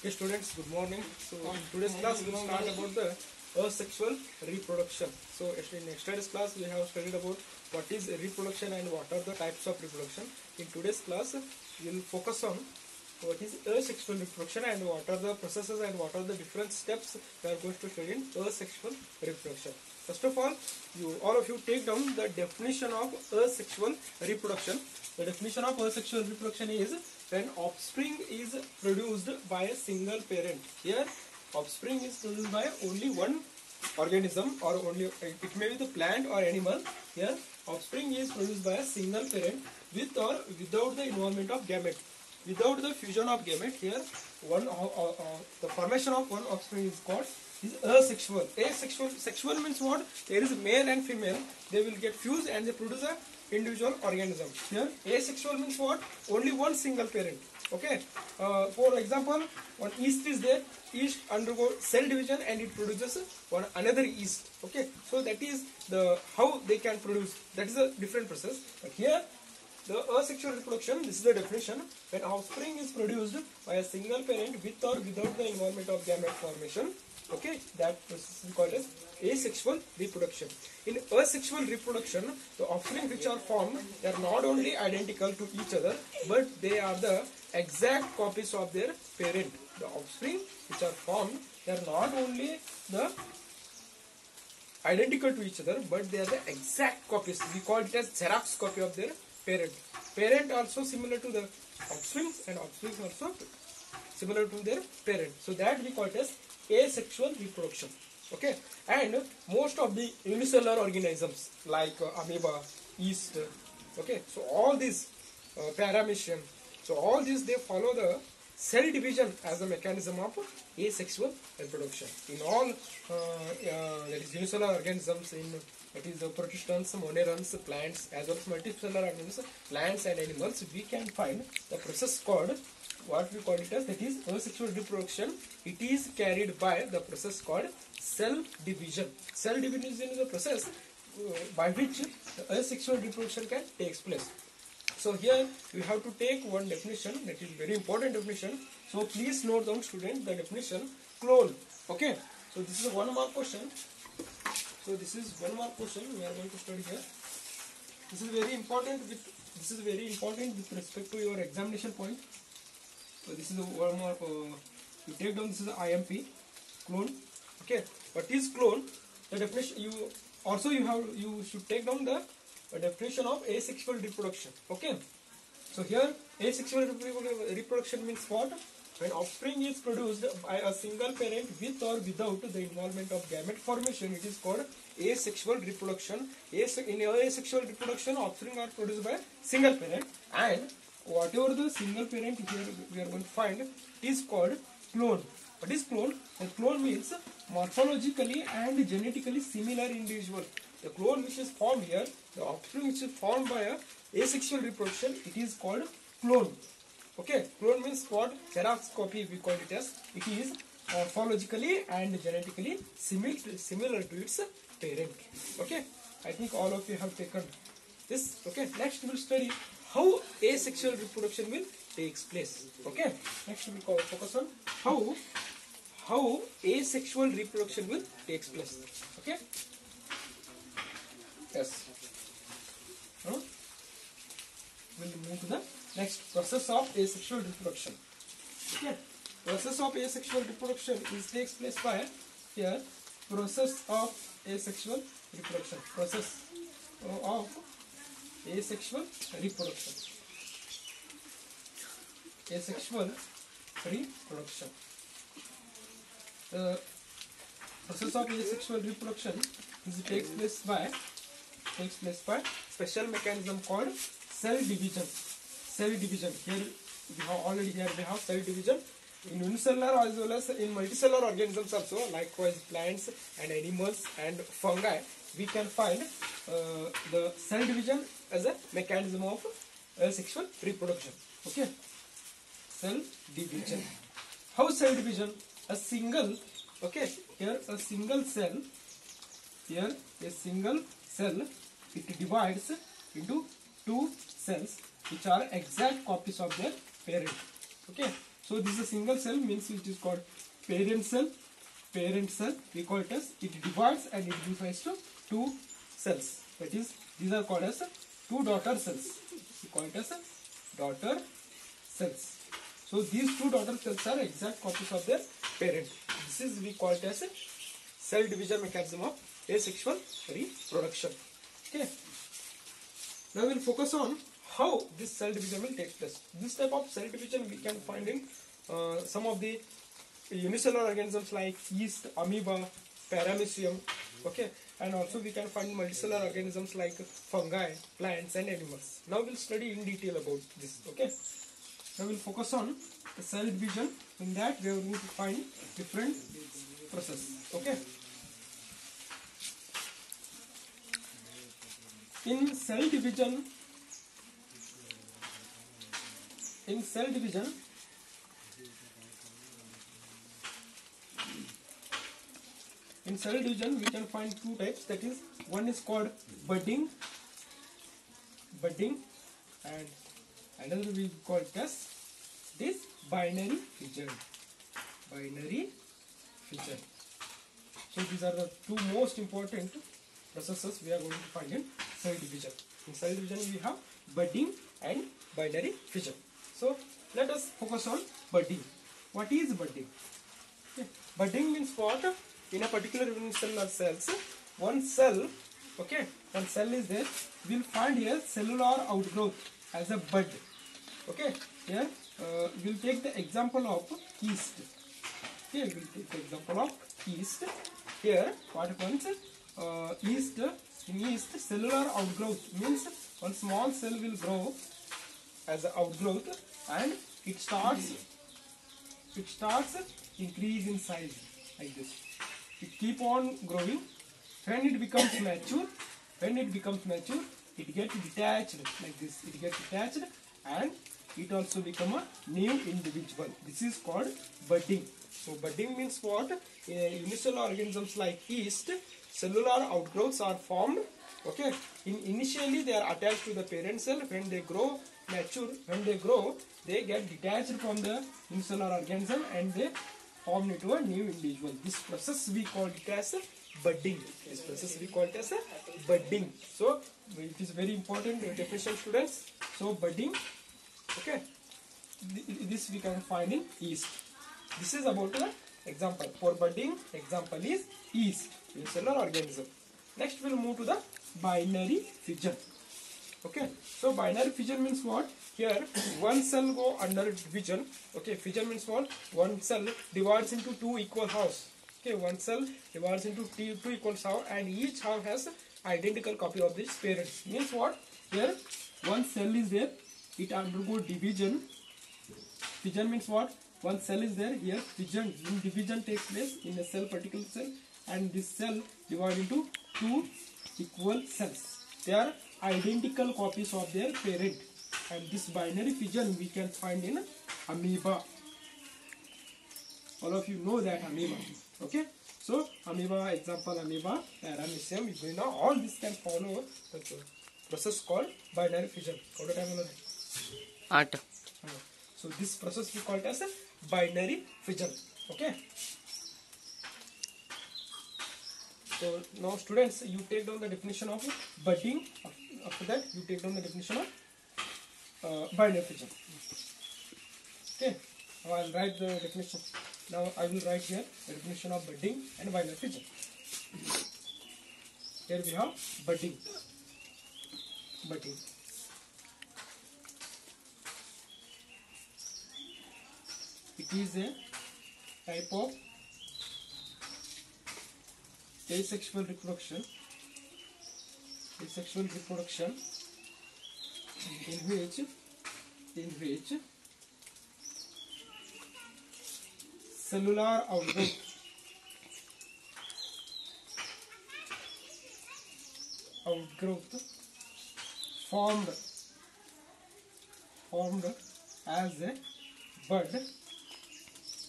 Okay, students, good morning. So in today's class we will start about the asexual reproduction. So in yesterday's class we have studied about what is reproduction and what are the types of reproduction. In today's class we will focus on what is asexual reproduction and what are the processes and what are the different steps we are going to study in asexual reproduction. First of all of you take down the definition of asexual reproduction. The definition of asexual reproduction is when offspring is produced by a single parent. Here offspring is produced by only one organism, or only it may be the plant or animal. Here offspring is produced by a single parent with or without the involvement of gamete. Without the fusion of gamete, here the formation of one offspring is called is asexual. Sexual means what? There is male and female. They will get fused and they produce a individual organism. Here asexual means what? Only one single parent. Okay. For example, one yeast is there. Yeast undergo cell division and it produces one another yeast. Okay. So that is the how they can produce. That is a different process. But here the asexual reproduction, this is the definition, when offspring is produced by a single parent with or without the involvement of gamete formation. Okay, that process is called as asexual reproduction. In asexual reproduction, the offspring which are formed, they are not only identical to each other, but they are the exact copies of their parent. The offspring which are formed, they are not only the identical to each other, but they are the exact copies. We call it as Xerox copy of their parent. Parent also similar to the offspring, and offspring also similar to their parent. So that we call it as asexual reproduction. Okay, and most of the unicellular organisms like amoeba, yeast, okay, so all these paramecium, so all these they follow the cell division as a mechanism of asexual reproduction. In all that is unicellular organisms, in that is the protistans, monerans, plants, as well as multicellular organisms, plants and animals, we can find the process called what we call it as, that is asexual reproduction. It is carried by the process called cell division. Cell division is the process by which the asexual reproduction can take place. So here we have to take one definition, that is very important definition. So please note down, student, the definition clone. Okay. So this is one more question. So this is one more question we are going to study here. This is very important with respect to your examination point. So this is one more. You take down. This is IMP clone. Okay. What is clone? The definition you should take down the definition of asexual reproduction. Okay. So here asexual reproduction means what? When offspring is produced by a single parent with or without the involvement of gamete formation, it is called asexual reproduction. In asexual reproduction, offspring are produced by a single parent, and whatever the single parent here we are going to find is called clone. What is clone? A clone means morphologically and genetically similar individual. The clone which is formed here, the offspring which is formed by a asexual reproduction, it is called clone. Okay, clone means what? Xerox copy we call it as. It is morphologically and genetically similar to its parent. Okay, I think all of you have taken this. Okay, next we will study how asexual reproduction will takes place. Okay, next we will focus on how asexual reproduction will takes place. Okay. Yes. We'll move to the next process of asexual reproduction. Okay. Process of asexual reproduction takes place by here. Process of asexual reproduction. Process of asexual reproduction. Asexual reproduction. The process of asexual reproduction takes place by special mechanism called cell division. Cell division. Here we have cell division in unicellular as well as in multicellular organisms also. Likewise, plants and animals and fungi, we can find the cell division as a mechanism of asexual reproduction. Okay. Cell division. How cell division? A single. Okay. Here a single cell. Here a single cell. It divides into two cells which are exact copies of their parent. Okay, So this is a single cell, means it is called parent cell. Parent cell, we call it as, it divides and it gives rise to two cells. That is, these are called as two daughter cells. We call it as daughter cells. So these two daughter cells are exact copies of their parent. This is, we call it as a cell division mechanism of asexual reproduction. Okay. Now we will focus on how this cell division will take place. This type of cell division we can find in some of the unicellular organisms like yeast, amoeba, paramecium. Okay, and also we can find multicellular organisms like fungi, plants, and animals. Now we'll study in detail about this. Okay. Now we'll focus on the cell division. In that we are going to find different processes. Okay. In cell division, we can find two types. That is, one is called budding, and another we call it as this binary fission. So these are the two most important processes we are going to find in cell division. In cell division we have budding and binary fission. So let us focus on budding. What is budding? Okay. Budding means what? In a particular unicellular cells, one cell is there. We will find here cellular outgrowth as a bud. Okay. Here we will take the example of yeast. Here we will take the example of yeast. Here what happens? In yeast, cellular outgrowth means one small cell will grow as an outgrowth, and it starts increase in size like this. It keep on growing. When it becomes mature, it gets detached like this. It gets detached and it also become a new individual. This is called budding. So budding means what? In unicellular organisms like yeast, cellular outgrowths are formed. Okay. Initially they are attached to the parent cell. When they grow, they get detached from the unicellular organism and they form into a new individual. This process we call it as budding. So it is very important definition, students. So budding. Okay. This we can find in yeast. This is about the example. For budding, example is yeast, unicellular organism. Next we'll move to the binary fission. Okay. So binary fission means what? Here one cell go under division. Okay. Fission means what? One cell divides into two equal halves. Okay. One cell divides into two equal halves, and each half has identical copy of this parent. Means what? Here one cell is there. It undergo division. Fission means what? One cell is there. Here fission, division takes place in a cell, particular cell, and this cell divided into two equal cells. They are identical copies of their parent, and this binary fission we can find in amoeba. All of you know that amoeba. Okay. So amoeba, example amoeba, paramecium, all this can follow the process called binary fission. So this process we call it as a binary fission. Okay. So now students, you take down the definition of budding. After that you take down the definition of binary fission. Okay. Now I will write the definition. Now I will write here the definition of budding and binary fission. Here we have budding. It is a type of asexual reproduction in which cellular outgrowth formed as a bud,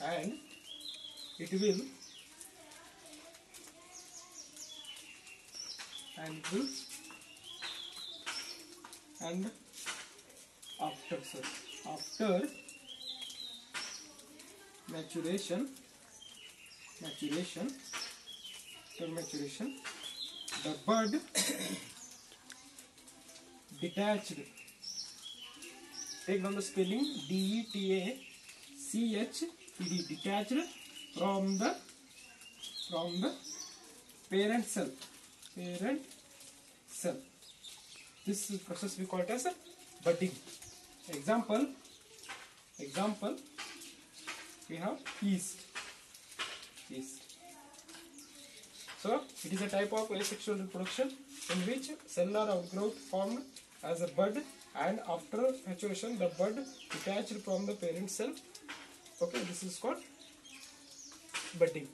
and it will after maturation, after maturation, the bud detached. Take down the spelling, D-E-T-A-C-H-E-D, detached from the parent cell. This process we call it as budding. Example, we have yeast. So it is a type of asexual reproduction in which cellular outgrowth formed as a bud, and after maturation the bud detached from the parent cell. Okay, this is called budding.